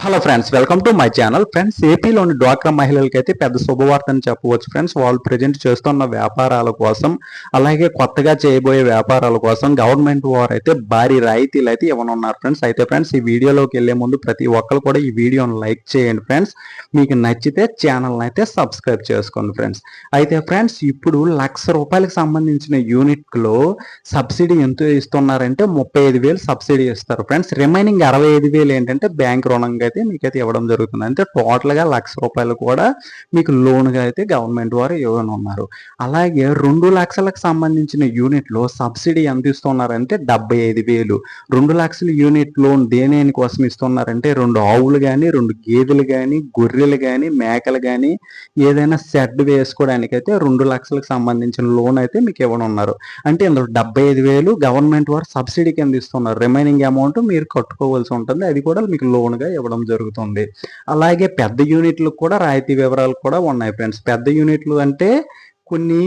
Hello friends, welcome to my channel. Friends, ఏపీలోని డ్వాక్రా మహిళలకి అయితే పెద్ద శుభవార్త అని చెప్పవచ్చు. ఫ్రెండ్స్, వాళ్ళు ప్రజెంట్ చేస్తున్న వ్యాపారాల కోసం, అలాగే కొత్తగా చేయబోయే వ్యాపారాల కోసం గవర్నమెంట్ వారు అయితే భారీ రాయితీలు అయితే ఇవ్వనున్నారు ఫ్రెండ్స్. అయితే ఫ్రెండ్స్, ఈ వీడియోలోకి వెళ్లే ముందు ప్రతి ఒక్కరు కూడా ఈ వీడియోను లైక్ చేయండి ఫ్రెండ్స్. మీకు నచ్చితే ఛానల్ అయితే సబ్స్క్రైబ్ చేసుకోండి ఫ్రెండ్స్. అయితే ఫ్రెండ్స్, ఇప్పుడు ₹1,00,000 సంబంధించిన యూనిట్ లో సబ్సిడీ ఎంత ఇస్తున్నారంటే 35,000 సబ్సిడీ ఇస్తారు ఫ్రెండ్స్. రిమైనింగ్ 65,000 ఏంటంటే బ్యాంక్ రుణంగా అయితే మీకైతే ఇవ్వడం జరుగుతుంది. అంటే టోటల్ గా ₹1,00,000 కూడా మీకు లోన్ గా అయితే గవర్నమెంట్ వారు ఇవ్వనున్నారు. అలాగే 2,00,000కి సంబంధించిన యూనిట్ లో సబ్సిడీ ఎంత ఇస్తున్నారంటే 75,000. 2,00,000 యూనిట్ లోన్ దేని కోసం ఇస్తున్నారంటే 2 ఆవులు కానీ, 2 గేదెలు కానీ, గొర్రెలు కానీ, మేకలు కానీ ఏదైనా షెడ్ వేసుకోవడానికి అయితే 2,00,000కి సంబంధించిన లోన్ అయితే మీకు ఇవ్వనున్నారు. అంటే ఇందులో 75,000 గవర్నమెంట్ వారు సబ్సిడీ కింద ఇస్తున్నారు. రిమైనింగ్ అమౌంట్ మీరు కట్టుకోవాల్సి ఉంటుంది. అది కూడా మీకు లోన్ గా ఇవ్వడం జరుగుతుంది. అలాగే పెద్ద యూనిట్లకు కూడా రాయితీ వివరాలు కూడా ఉన్నాయి ఫ్రెండ్స్. పెద్ద యూనిట్లు అంటే కొన్ని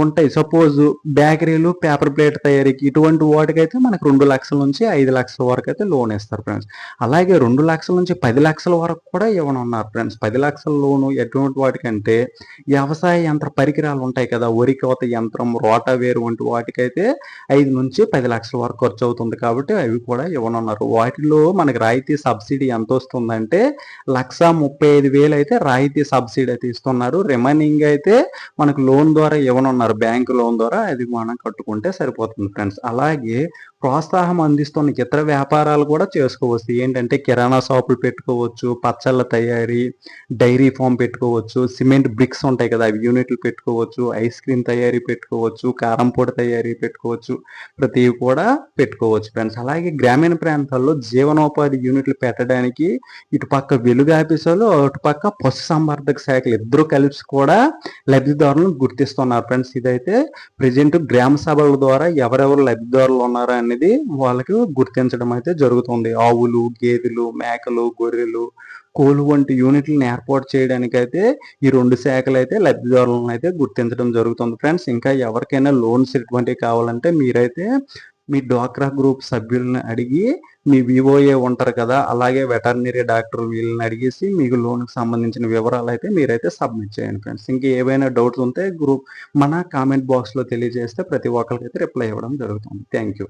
ఉంటాయి. సపోజ్ బేకరీలు, పేపర్ ప్లేట్ తయారీకి ఇటువంటి వాటికైతే మనకు 2,00,000 నుంచి 5,00,000 వరకు అయితే లోన్ ఇస్తారు ఫ్రెండ్స్. అలాగే 2,00,000 నుంచి 10,00,000 వరకు కూడా ఇవ్వనున్నారు ఫ్రెండ్స్. 10,00,000 లోను ఎటువంటి వాటికంటే వ్యవసాయ యంత్ర పరికరాలు ఉంటాయి కదా, వరి కోత యంత్రం, రోటావేర్ వంటి వాటికైతే 5 నుంచి 10,00,000 వరకు ఖర్చు అవుతుంది కాబట్టి అవి కూడా ఇవ్వనున్నారు. వాటిలో మనకి రాయితీ సబ్సిడీ ఎంత వస్తుందంటే 1,35,000 అయితే రాయితీ సబ్సిడీ అయితే ఇస్తున్నారు. రిమైనింగ్ అయితే మనకు లోన్ ద్వారా ఇవ్వనున్నారు. బ్యాంకు లోన్ ద్వారా అది మనం కట్టుకుంటే సరిపోతుంది ఫ్రెండ్స్. అలాగే ప్రోత్సాహం అందిస్తున్న ఇతర వ్యాపారాలు కూడా చేసుకోవచ్చు. ఏంటంటే కిరాణా షాపులు పెట్టుకోవచ్చు, పచ్చళ్ళ తయారీ, డైరీ ఫామ్ పెట్టుకోవచ్చు, సిమెంట్ బ్రిక్స్ ఉంటాయి కదా అవి యూనిట్లు పెట్టుకోవచ్చు, ఐస్ క్రీమ్ తయారీ పెట్టుకోవచ్చు, కారం పొడి తయారీ పెట్టుకోవచ్చు, ప్రతివి కూడా పెట్టుకోవచ్చు ఫ్రెండ్స్. అలాగే గ్రామీణ ప్రాంతాల్లో జీవనోపాధి యూనిట్లు పెట్టడానికి ఇటుపక్క వెలుగు ఆఫీసులు, అటుపక్క పశు సంవర్ధక శాఖలు ఇద్దరు కలిసి కూడా లబ్ధిదారులను గుర్తిస్తున్నారు ఫ్రెండ్స్. ఇదైతే ప్రజెంట్ గ్రామ సభల ద్వారా ఎవరెవరు లబ్ధిదారులు ఉన్నారా అనేది వాళ్ళకి గుర్తించడం అయితే జరుగుతుంది. ఆవులు, గేదెలు, మేకలు, గొర్రెలు, కోలు వంటి యూనిట్లను ఏర్పాటు చేయడానికి అయితే ఈ 2 శాఖలు అయితే లబ్ధిదారులను అయితే గుర్తించడం జరుగుతుంది ఫ్రెండ్స్. ఇంకా ఎవరికైనా లోన్స్ ఇటువంటివి కావాలంటే మీరైతే మీ డ్వాక్రా గ్రూప్ సభ్యులను అడిగి, మీ వివోఏ ఉంటారు కదా, అలాగే వెటర్నరీ డాక్టర్ వీళ్ళని అడిగేసి మీకు లోన్కి సంబంధించిన వివరాలు అయితే మీరైతే సబ్మిట్ చేయండి ఫ్రెండ్స్. ఇంకా ఏవైనా డౌట్స్ ఉంటే మన కామెంట్ బాక్స్లో తెలియజేస్తే ప్రతి ఒక్కరికైతే రిప్లై ఇవ్వడం జరుగుతుంది. Thank you.